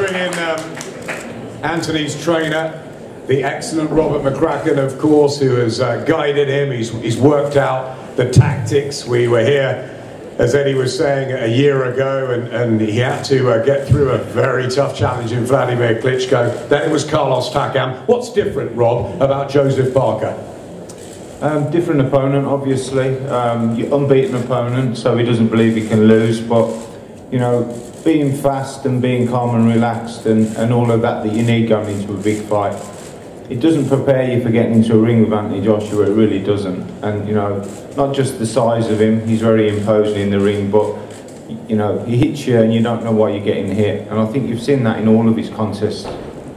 bring in Anthony's trainer, the excellent Robert McCracken, of course, who has guided him. He's worked out the tactics. We were here, as Eddie was saying, a year ago, and he had to get through a very tough challenge in Wladimir Klitschko. Then it was Carlos Takam. What's different, Rob, about Joseph Parker? Different opponent, obviously. Unbeaten opponent, so he doesn't believe he can lose. But you know, being fast and being calm and relaxed and all of that you need going into a big fight, it doesn't prepare you for getting into a ring with Anthony Joshua. It really doesn't. And you know, not just the size of him, he's very imposing in the ring, but you know, he hits you and you don't know why you're getting hit. And I think you've seen that in all of his contests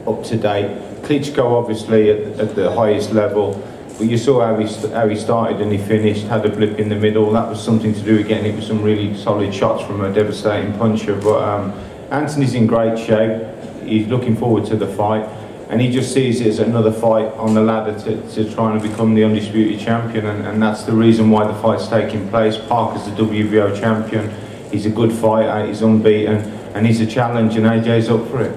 up to date. Klitschko obviously at the highest level, but you saw how he started and he finished, had a blip in the middle. That was something to do again. It was some really solid shots from a devastating puncher. But Anthony's in great shape. He's looking forward to the fight, and he just sees it as another fight on the ladder to try and become the undisputed champion, and that's the reason why the fight's taking place. Parker's the WBO champion. He's a good fighter. He's unbeaten, and he's a challenge, and AJ's up for it.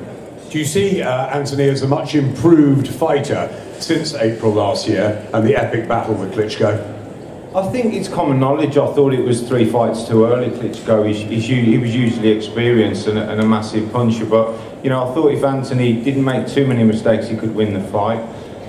Do you see Anthony as a much improved fighter since April last year and the epic battle with Klitschko? I think it's common knowledge. I thought it was 3 fights too early. Klitschko, he was usually experienced and a massive puncher, but you know, I thought if Anthony didn't make too many mistakes, he could win the fight.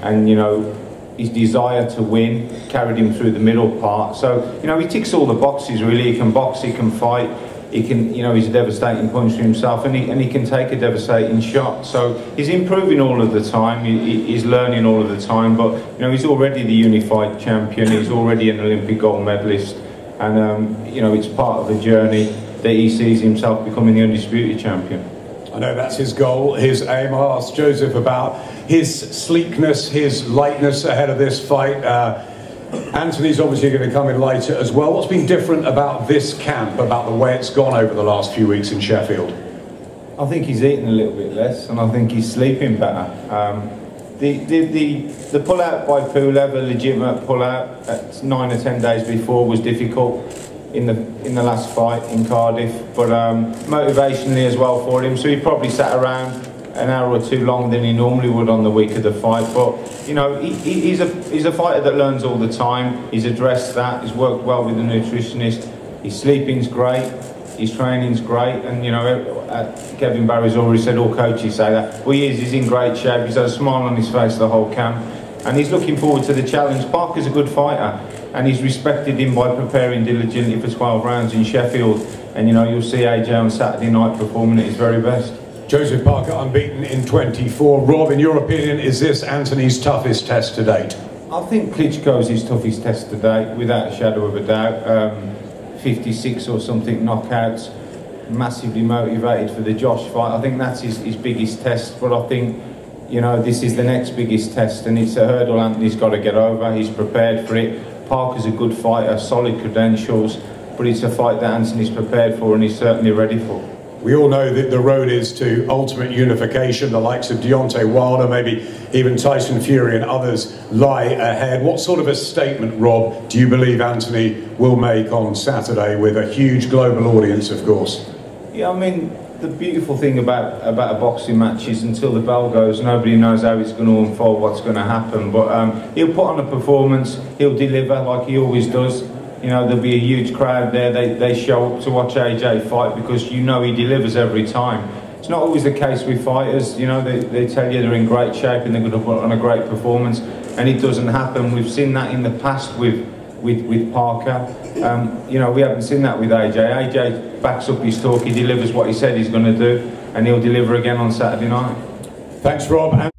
And you know, his desire to win carried him through the middle part. So you know, he ticks all the boxes really. He can box, he can fight. He can, you know, he's a devastating puncher himself, and he can take a devastating shot. So he's improving all of the time. He's learning all of the time. But you know, he's already the unified champion. He's already an Olympic gold medalist, and you know, it's part of the journey that he sees himself becoming the undisputed champion. I know that's his goal, his aim. I asked Joseph about his sleekness, his lightness ahead of this fight. Anthony's obviously going to come in later as well. What's been different about this camp, about the way it's gone over the last few weeks in Sheffield? I think he's eating a little bit less, and I think he's sleeping better. The pull-out by Pulev, a legitimate pull-out at 9 or 10 days before, was difficult in the last fight in Cardiff, but motivationally as well for him. So he probably sat around an hour or two longer than he normally would on the week of the fight. But you know, he's a fighter that learns all the time. He's addressed that. He's worked well with the nutritionist. His sleeping's great. His training's great. And you know, Kevin Barry's already said, all coaches say that. Well, he's in great shape. He's had a smile on his face the whole camp, and he's looking forward to the challenge. Parker's a good fighter, and he's respected him by preparing diligently for 12 rounds in Sheffield. And you know, you'll see AJ on Saturday night performing at his very best. Joseph Parker unbeaten in 24. Rob, in your opinion, is this Anthony's toughest test to date? I think Klitschko's his toughest test to date, without a shadow of a doubt. 56 or something knockouts, massively motivated for the Josh fight. I think that's his biggest test, but I think, you know, this is the next biggest test, and it's a hurdle Anthony's got to get over. He's prepared for it. Parker's a good fighter, solid credentials, but it's a fight that Anthony's prepared for, and he's certainly ready for. We all know that the road is to ultimate unification. The likes of Deontay Wilder, maybe even Tyson Fury and others lie ahead. What sort of a statement, Rob, do you believe Anthony will make on Saturday with a huge global audience, of course? Yeah, I mean, the beautiful thing about a boxing match is until the bell goes, nobody knows how it's going to unfold, what's going to happen. But he'll put on a performance, he'll deliver like he always does. You know, there'll be a huge crowd there. They show up to watch AJ fight because you know he delivers every time. It's not always the case with fighters. You know, they tell you they're in great shape and they're going to put on a great performance, and it doesn't happen. We've seen that in the past with Parker. You know, we haven't seen that with AJ. AJ backs up his talk. He delivers what he said he's going to do, and he'll deliver again on Saturday night. Thanks, Rob.